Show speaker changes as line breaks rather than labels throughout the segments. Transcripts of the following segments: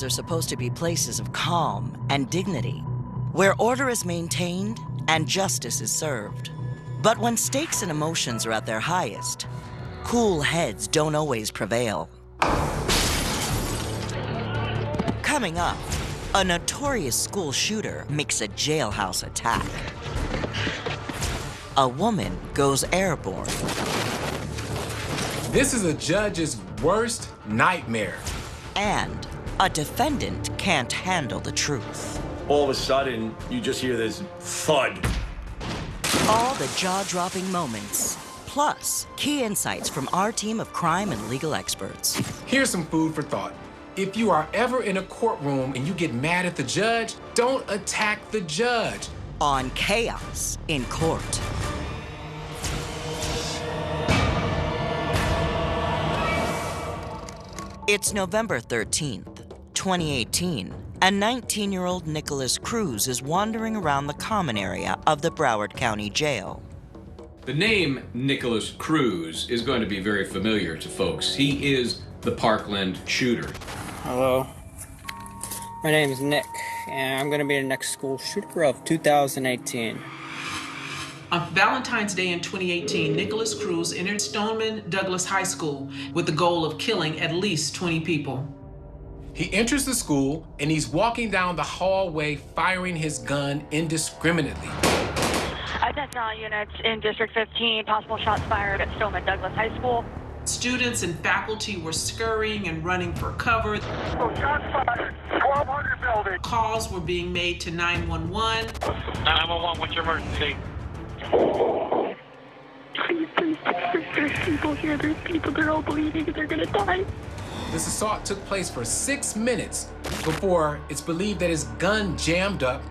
are supposed to be places of calm and dignity, where order is maintained and justice is served. But when stakes and emotions are at their highest, cool heads don't always prevail. Coming up, a notorious school shooter makes a jailhouse attack. A woman goes airborne.
This is a judge's worst nightmare.
And a defendant can't handle the truth.
All of a sudden, you just hear this thud.
All the jaw-dropping moments, plus key insights from our team of crime and legal experts.
Here's some food for thought. If you are ever in a courtroom and you get mad at the judge, don't attack the judge.
On Chaos in Court. It's November 13th, 2018, and 19-year-old Nicholas Cruz is wandering around the common area of the Broward County Jail.
The name Nicholas Cruz is going to be very familiar to folks. He is the Parkland shooter.
Hello, my name is Nick, and I'm going to be the next school shooter of 2018.
On Valentine's Day in 2018, Nicholas Cruz entered Stoneman Douglas High School with the goal of killing at least 20 people.
He enters the school and he's walking down the hallway firing his gun indiscriminately.
Attention all units in District 15, possible shots fired at Stoneman Douglas High School.
Students and faculty were scurrying and running for cover.
Shots fired, 1200 building.
Calls were being made to 911.
911, what's your emergency?
Please, there's people here, there's people, they're all bleeding, they're gonna die.
This assault took place for 6 minutes before it's believed that his gun jammed up,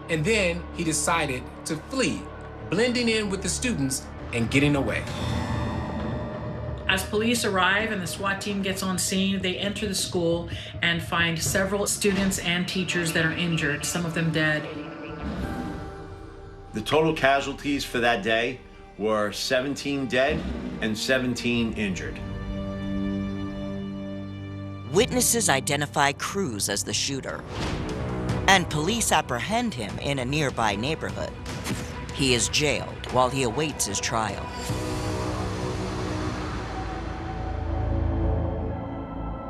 and then he decided to flee, blending in with the students and getting away.
As police arrive and the SWAT team gets on scene, they enter the school and find several students and teachers that are injured, some of them dead.
The total casualties for that day were 17 dead and 17 injured.
Witnesses identify Cruz as the shooter, and police apprehend him in a nearby neighborhood. He is jailed while he awaits his trial.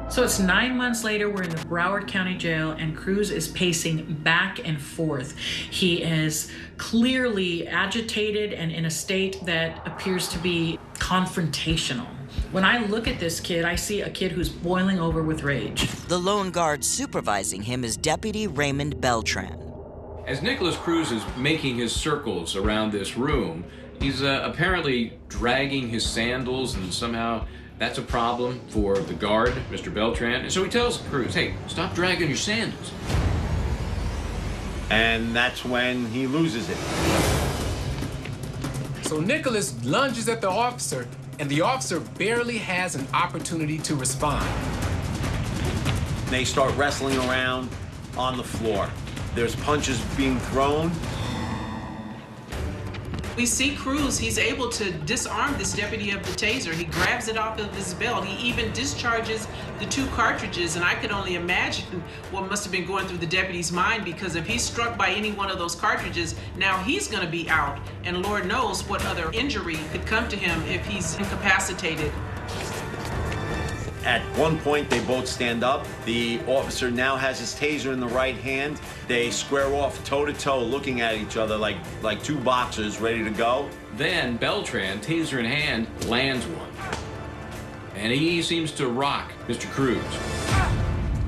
So it's 9 months later, we're in the Broward County Jail, and Cruz is pacing back and forth. He is clearly agitated and in a state that appears to be confrontational. When I look at this kid, I see a kid who's boiling over with rage.
The lone guard supervising him is Deputy Raymond Beltran.
As Nicholas Cruz is making his circles around this room, he's apparently dragging his sandals, and somehow that's a problem for the guard, Mr. Beltran. And so he tells Cruz, hey, stop dragging your sandals.
And that's when he loses it.
So Nicholas lunges at the officer, and the officer barely has an opportunity to respond.
They start wrestling around on the floor. There's punches being thrown.
We see Cruz, he's able to disarm this deputy of the taser. He grabs it off of his belt. He even discharges the 2 cartridges, and I could only imagine what must have been going through the deputy's mind, because if he's struck by any one of those cartridges, now he's gonna be out, and Lord knows what other injury could come to him if he's incapacitated.
At one point, they both stand up. The officer now has his taser in the right hand. They square off toe-to-toe, looking at each other like 2 boxers ready to go.
Then Beltran, taser in hand, lands one. And he seems to rock Mr. Cruz,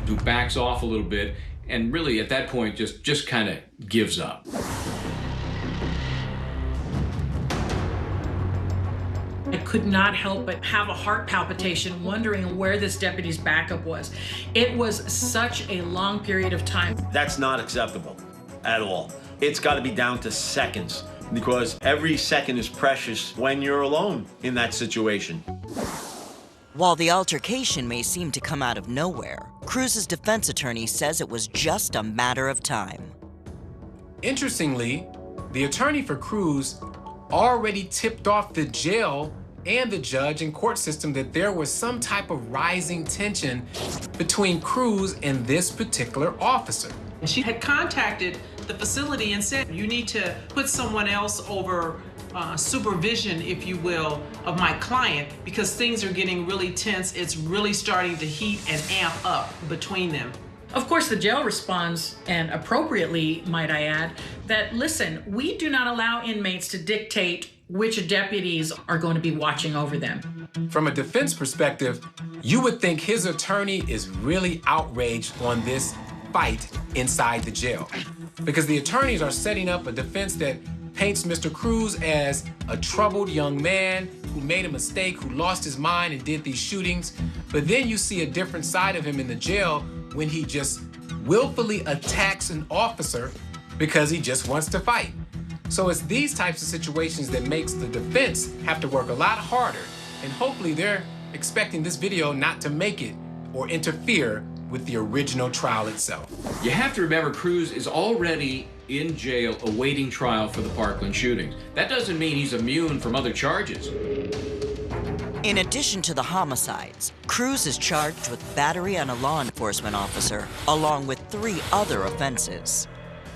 who backs off a little bit and really at that point just kind of gives up.
I could not help but have a heart palpitation, wondering where this deputy's backup was. It was such a long period of time.
That's not acceptable at all. It's got to be down to seconds, because every second is precious when you're alone in that situation.
While the altercation may seem to come out of nowhere, Cruz's defense attorney says it was just a matter of time.
Interestingly, the attorney for Cruz already tipped off the jail and the judge and court system that there was some type of rising tension between Cruz and this particular officer.
She had contacted the facility and said, you need to put someone else over supervision, if you will, of my client because things are getting really tense. It's really starting to heat and amp up between them.
Of course, the jail responds, and appropriately, might I add, that listen, we do not allow inmates to dictate which deputies are going to be watching over them.
From a defense perspective, you would think his attorney is really outraged on this fight inside the jail because the attorneys are setting up a defense that paints Mr. Cruz as a troubled young man who made a mistake, who lost his mind and did these shootings. But then you see a different side of him in the jail when he just willfully attacks an officer because he just wants to fight. So it's these types of situations that makes the defense have to work a lot harder. And hopefully they're expecting this video not to make it or interfere with the original trial itself.
You have to remember Cruz is already in jail awaiting trial for the Parkland shootings. That doesn't mean he's immune from other charges.
In addition to the homicides, Cruz is charged with battery on a law enforcement officer, along with 3 other offenses.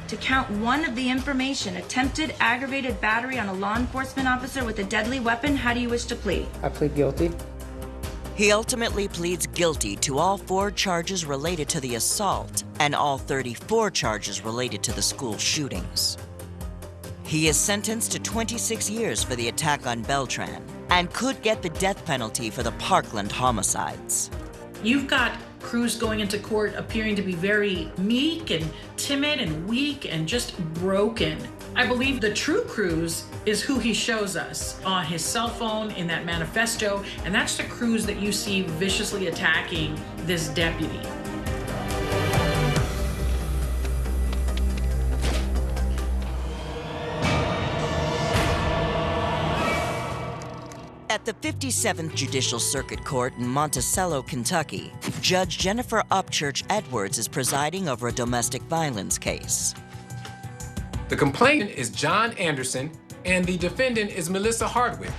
To count one of the information, attempted aggravated battery on a law enforcement officer with a deadly weapon, how do you wish to plead?
I plead guilty.
He ultimately pleads guilty to all 4 charges related to the assault and all 34 charges related to the school shootings. He is sentenced to 26 years for the attack on Beltran and could get the death penalty for the Parkland homicides.
You've got Cruz going into court appearing to be very meek and timid and weak and just broken. I believe the true Cruz is who he shows us on his cell phone in that manifesto, and that's the Cruz that you see viciously attacking this deputy.
At the 57th Judicial Circuit Court in Monticello, Kentucky, Judge Jennifer Upchurch Edwards is presiding over a domestic violence case.
The complainant is John Anderson, and the defendant is Melissa Hardwick.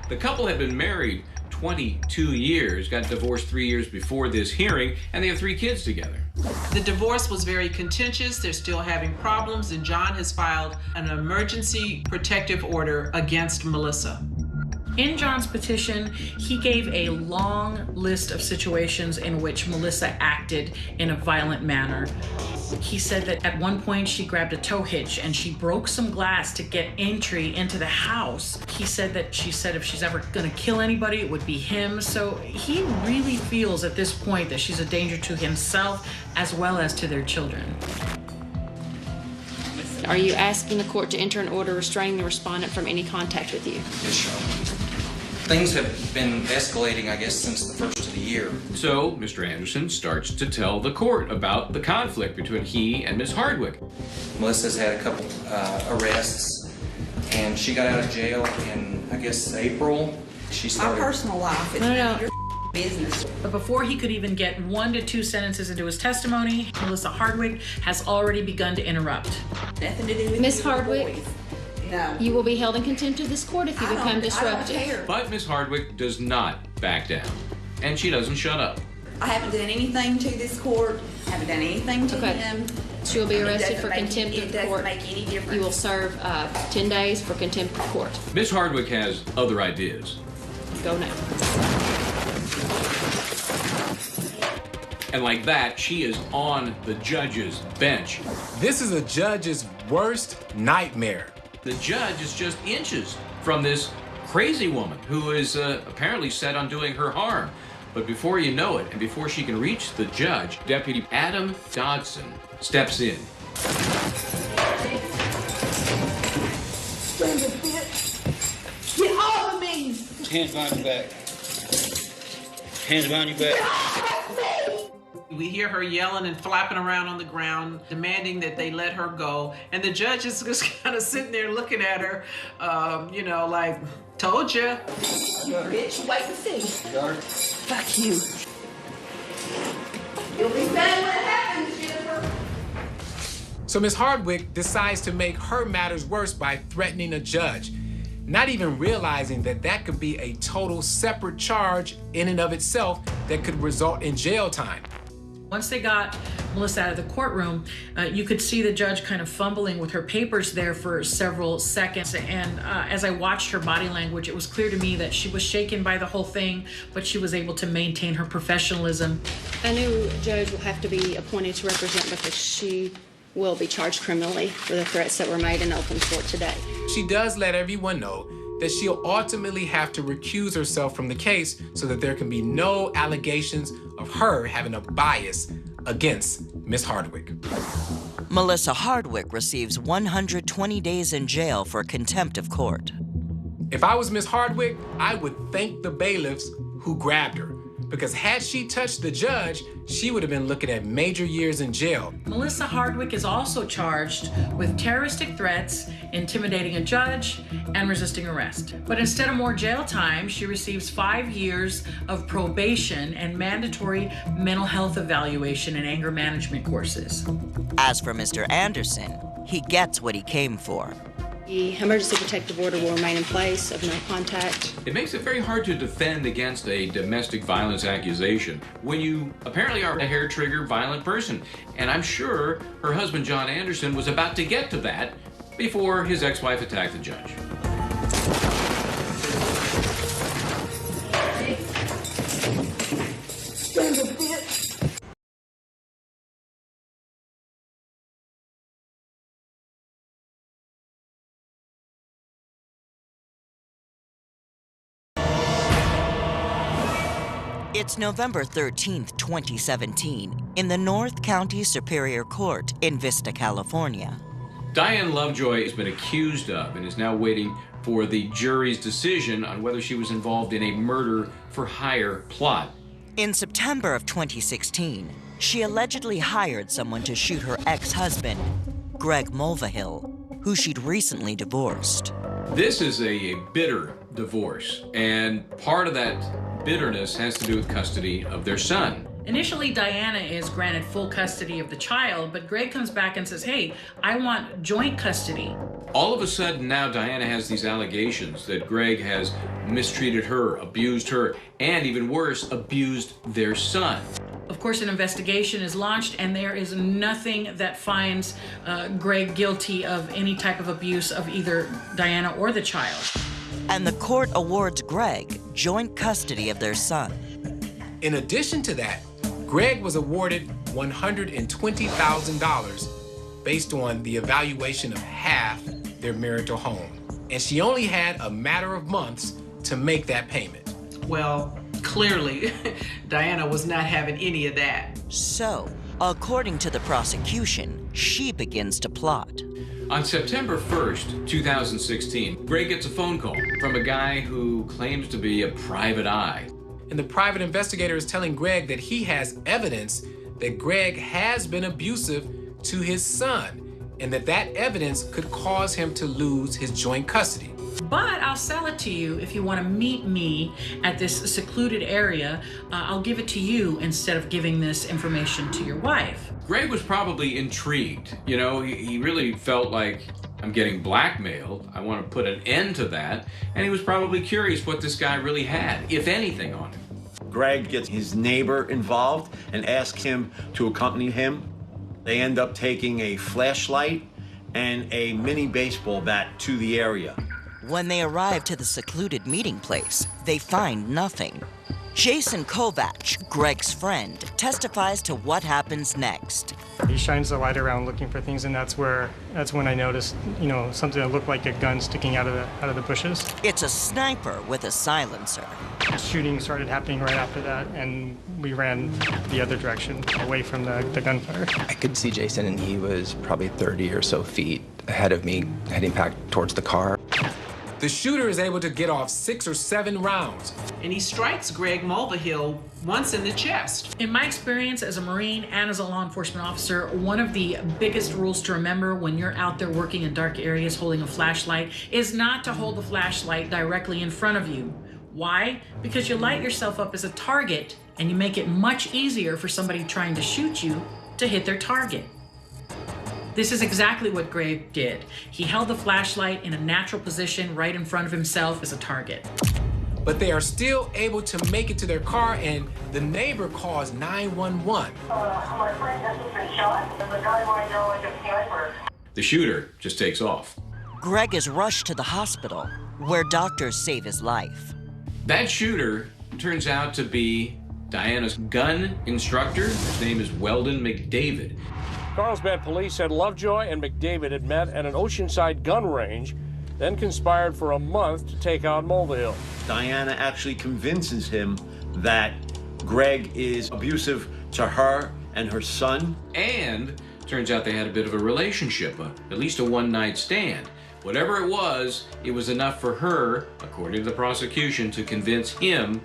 The couple had been married 22 years, got divorced 3 years before this hearing, and they have 3 kids together.
The divorce was very contentious. They're still having problems, and John has filed an emergency protective order against Melissa.
In John's petition, he gave a long list of situations in which Melissa acted in a violent manner. He said that at one point she grabbed a tow hitch and she broke some glass to get entry into the house. He said that she said if she's ever gonna kill anybody, it would be him. So he really feels at this point that she's a danger to himself as well as to their children.
Are you asking the court to enter an order restraining the respondent from any contact with you?
Yes, Your Honor. Things have been escalating, I guess, since the first of the year.
So Mr. Anderson starts to tell the court about the conflict between he and Ms. Hardwick.
Melissa's had a couple arrests, and she got out of jail in, I guess, April. She started...
Our personal life is your business.
But before he could even get 1 to 2 sentences into his testimony, Melissa Hardwick has already begun to interrupt.
Nothing to do with
Ms. Hardwick,
no.
You will be held in contempt of this court if you become disruptive.
But Ms. Hardwick does not back down, and she doesn't shut up.
I haven't done anything to this court. I haven't done anything to him.
She will be arrested for contempt of the court.
It doesn't make any difference.
You will serve 10 days for contempt of court.
Ms. Hardwick has other ideas.
Go now.
And like that, she is on the judge's bench.
This is a judge's worst nightmare.
The judge is just inches from this crazy woman who is apparently set on doing her harm. But before you know it, and before she can reach the judge, Deputy Adam Dodson steps in.
Get off of me!
Hands behind your back. Hands behind your back.
We hear her yelling and flapping around on the ground, demanding that they let her go. And the judge is just kind of sitting there looking at her, you know, like, told you.
Bitch, wait and see.
Got her?
Fuck you. You'll be sad when it happens, Jennifer.
So Ms. Hardwick decides to make her matters worse by threatening a judge. not even realizing that that could be a total separate charge in and of itself that could result in jail time.
Once they got Melissa out of the courtroom, you could see the judge kind of fumbling with her papers there for several seconds. And as I watched her body language, it was clear to me that she was shaken by the whole thing, but she was able to maintain her professionalism.
A new judge will have to be appointed to represent because she will be charged criminally for the threats that were made in open court today.
She does let everyone know that she'll ultimately have to recuse herself from the case so that there can be no allegations of her having a bias against Miss Hardwick.
Melissa Hardwick receives 120 days in jail for contempt of court.
If I was Miss Hardwick, I would thank the bailiffs who grabbed her, because had she touched the judge, she would have been looking at major years in jail.
Melissa Hardwick is also charged with terroristic threats, intimidating a judge, and resisting arrest. But instead of more jail time, she receives 5 years of probation and mandatory mental health evaluation and anger management courses.
As for Mr. Anderson, he gets what he came for.
The emergency protective order will remain in place of no contact.
It makes it very hard to defend against a domestic violence accusation when you apparently are a hair-trigger violent person. And I'm sure her husband, John Anderson, was about to get to that before his ex-wife attacked the judge.
It's November 13th, 2017, in the North County Superior Court in Vista, California.
Diane Lovejoy has been accused of and is now waiting for the jury's decision on whether she was involved in a murder-for-hire plot.
In September of 2016, she allegedly hired someone to shoot her ex-husband, Greg Mulvihill, who she'd recently divorced.
This is a bitter divorce, and part of that bitterness has to do with custody of their son.
Initially, Diana is granted full custody of the child, but Greg comes back and says, hey, I want joint custody.
All of a sudden now Diana has these allegations that Greg has mistreated her, abused her, and even worse, abused their son.
Of course, an investigation is launched, and there is nothing that finds Greg guilty of any type of abuse of either Diana or the child.
And the court awards Greg joint custody of their son.
In addition to that, Greg was awarded $120,000 based on the evaluation of half their marital home. And she only had a matter of months to make that payment.
Well, clearly, Diana was not having any of that.
So, according to the prosecution, she begins to plot.
On September 1st, 2016, Greg gets a phone call from a guy who claims to be a private eye.
And the private investigator is telling Greg that he has evidence that Greg has been abusive to his son, and that evidence could cause him to lose his joint custody.
But I'll sell it to you if you want to meet me at this secluded area. I'll give it to you instead of giving this information to your wife.
Greg was probably intrigued. You know, he really felt like, I'm getting blackmailed. I want to put an end to that. And he was probably curious what this guy really had, if anything, on him.
Greg gets his neighbor involved and asks him to accompany him. They end up taking a flashlight and a mini baseball bat to the area.
When they arrive to the secluded meeting place, they find nothing. Jason Kovach, Greg's friend, testifies to what happens next.
He shines the light around looking for things, and that's when I noticed, something that looked like a gun sticking out of the bushes.
It's a sniper with a silencer.
Shooting started happening right after that, and we ran the other direction, away from the gunfire.
I could see Jason, and he was probably 30 or so feet ahead of me, heading back towards the car.
The shooter is able to get off 6 or 7 rounds.
And he strikes Greg Mulvihill once in the chest.
In my experience as a Marine and as a law enforcement officer, one of the biggest rules to remember when you're out there working in dark areas holding a flashlight is not to hold the flashlight directly in front of you. Why? Because you light yourself up as a target, and you make it much easier for somebody trying to shoot you to hit their target. This is exactly what Greg did. He held the flashlight in a natural position right in front of himself as a target.
But they are still able to make it to their car, and the neighbor calls 911.
My friend has been shot, and the guy might know like a sniper.
The shooter just takes off.
Greg is rushed to the hospital, where doctors save his life.
That shooter turns out to be Diana's gun instructor. His name is Weldon McDavid.
Carlsbad police said Lovejoy and McDavid had met at an Oceanside gun range, then conspired for a month to take out Mulvihill.
Diana actually convinces him that Greg is abusive to her and her son.
And turns out they had a bit of a relationship, at least a one-night stand. Whatever it was enough for her, according to the prosecution, to convince him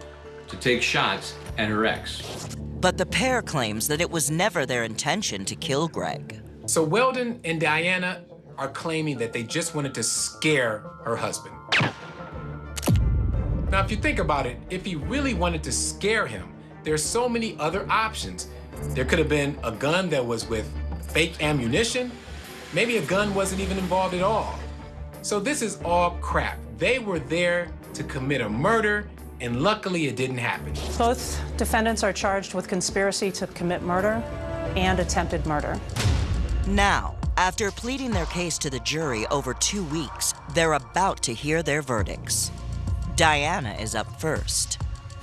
to take shots at her ex.
But the pair claims that it was never their intention to kill Greg.
So Weldon and Diana are claiming that they just wanted to scare her husband. Now, if you think about it, if he really wanted to scare him, there's so many other options. There could have been a gun that was with fake ammunition. Maybe a gun wasn't even involved at all. So this is all crap. They were there to commit a murder, and luckily it didn't happen.
Both defendants are charged with conspiracy to commit murder and attempted murder.
Now, after pleading their case to the jury over 2 weeks, they're about to hear their verdicts. Diana is up first.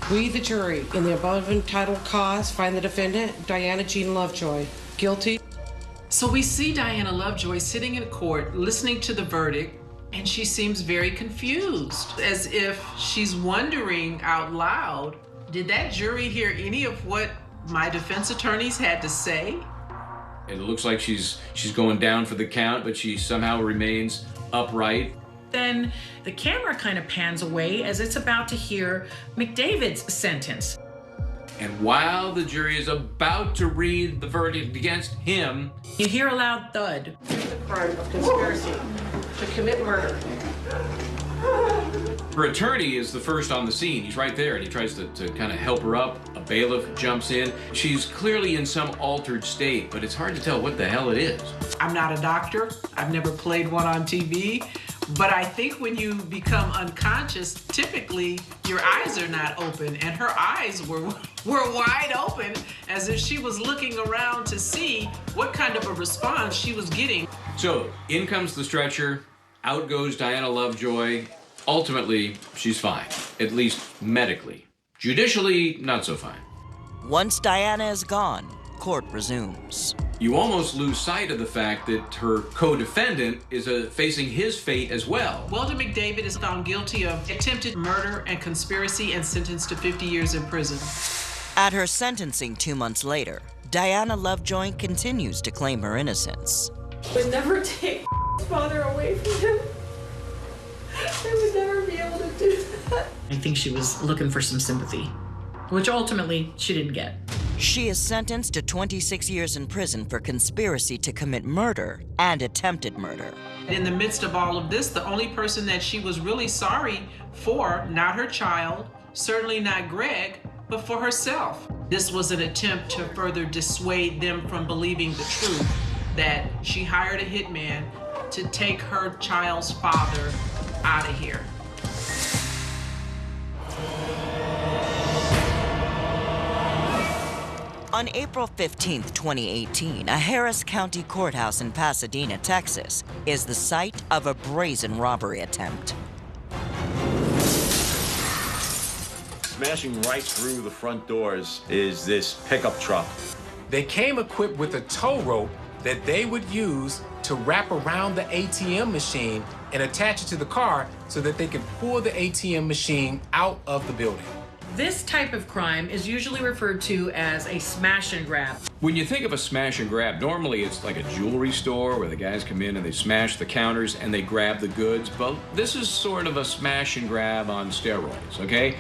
We, the jury, in the above entitled cause, find the defendant, Diana Jean Lovejoy, guilty.
So we see Diana Lovejoy sitting in court, listening to the verdict, and she seems very confused, as if she's wondering out loud, did that jury hear any of what my defense attorneys had to say?
It looks like she's going down for the count, but she somehow remains upright.
Then the camera kind of pans away as it's about to hear McDavid's sentence.
And while the jury is about to read the verdict against him,
you hear a loud thud.
The crime of conspiracy to commit murder.
Her attorney is the first on the scene. He's right there, and he tries to kind of help her up. A bailiff jumps in. She's clearly in some altered state, but it's hard to tell what the hell it is.
I'm not a doctor. I've never played one on TV. But I think when you become unconscious, typically your eyes are not open, and her eyes were wide open, as if she was looking around to see what kind of a response she was getting.
So in comes the stretcher, out goes Diana Lovejoy. Ultimately, she's fine, at least medically. Judicially, not so fine.
Once Diana is gone, court resumes.
You almost lose sight of the fact that her co-defendant is facing his fate as well.
Weldon McDavid is found guilty of attempted murder and conspiracy and sentenced to 50 years in prison.
At her sentencing 2 months later, Diana Lovejoy continues to claim her innocence.
Would never take father away from him. I would never be able to do that.
I think she was looking for some sympathy, which ultimately she didn't get.
She is sentenced to 26 years in prison for conspiracy to commit murder and attempted murder.
In the midst of all of this, the only person that she was really sorry for, not her child, certainly not Greg, but for herself. This was an attempt to further dissuade them from believing the truth, that she hired a hitman to take her child's father out of here.
On April 15, 2018, a Harris County courthouse in Pasadena, Texas, is the site of a brazen robbery attempt.
Smashing right through the front doors is this pickup truck.
They came equipped with a tow rope that they would use to wrap around the ATM machine and attach it to the car so that they could pull the ATM machine out of the building.
This type of crime is usually referred to as a smash and grab.
When you think of a smash and grab, normally it's like a jewelry store where the guys come in and they smash the counters and they grab the goods, but this is sort of a smash and grab on steroids, okay?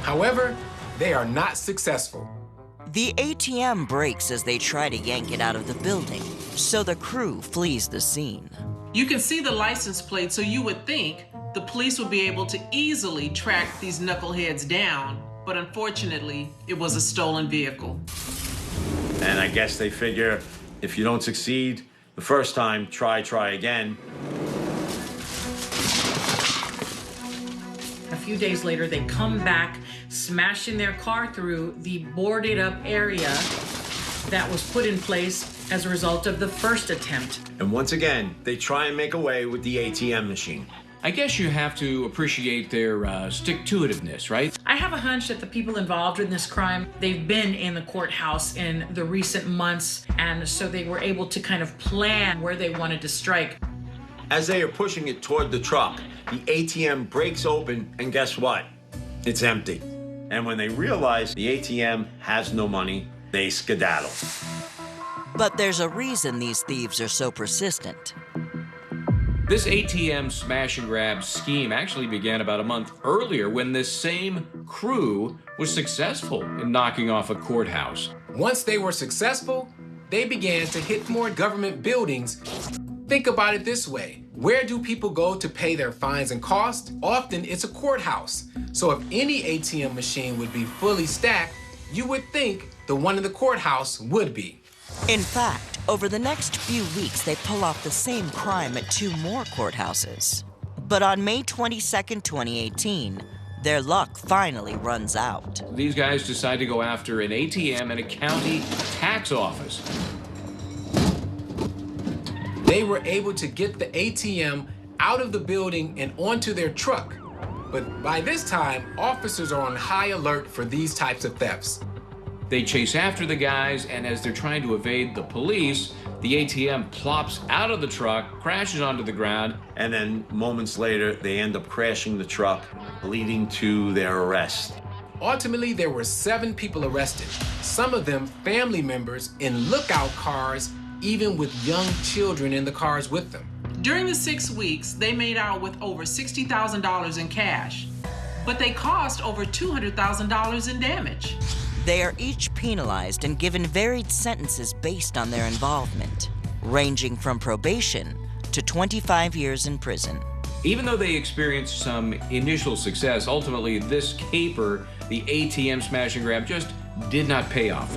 However, they are not successful.
The ATM breaks as they try to yank it out of the building, so the crew flees the scene.
You can see the license plate, so you would think the police would be able to easily track these knuckleheads down, but unfortunately, it was a stolen vehicle.
And I guess they figure if you don't succeed, The first time, try again.
A few days later, they come back, smashing their car through the boarded up area that was put in place as a result of the first attempt.
And once again, they try and make away with the ATM machine.
I guess you have to appreciate their stick-to-itiveness, right?
I have a hunch that the people involved in this crime, they've been in the courthouse in the recent months, and so they were able to kind of plan where they wanted to strike.
As they are pushing it toward the truck, the ATM breaks open, and guess what? It's empty. And when they realize the ATM has no money, they skedaddle.
But there's a reason these thieves are so persistent.
This ATM smash and grab scheme actually began about a month earlier when this same crew was successful in knocking off a courthouse.
Once they were successful, they began to hit more government buildings. Think about it this way. Where do people go to pay their fines and costs? Often it's a courthouse. So if any ATM machine would be fully stacked, you would think the one in the courthouse would be.
In fact, over the next few weeks, they pull off the same crime at 2 more courthouses. But on May 22nd, 2018, their luck finally runs out.
These guys decide to go after an ATM and a county tax office.
They were able to get the ATM out of the building and onto their truck. But by this time, officers are on high alert for these types of thefts.
They chase after the guys, and as they're trying to evade the police, the ATM plops out of the truck, crashes onto the ground.
And then moments later, they end up crashing the truck, leading to their arrest.
Ultimately, there were 7 people arrested, some of them family members in lookout cars, even with young children in the cars with them.
During the 6 weeks, they made out with over $60,000 in cash, but they cost over $200,000 in damage.
They are each penalized and given varied sentences based on their involvement, ranging from probation to 25 years in prison.
Even though they experienced some initial success, ultimately this caper, the ATM smash and grab, just did not pay off.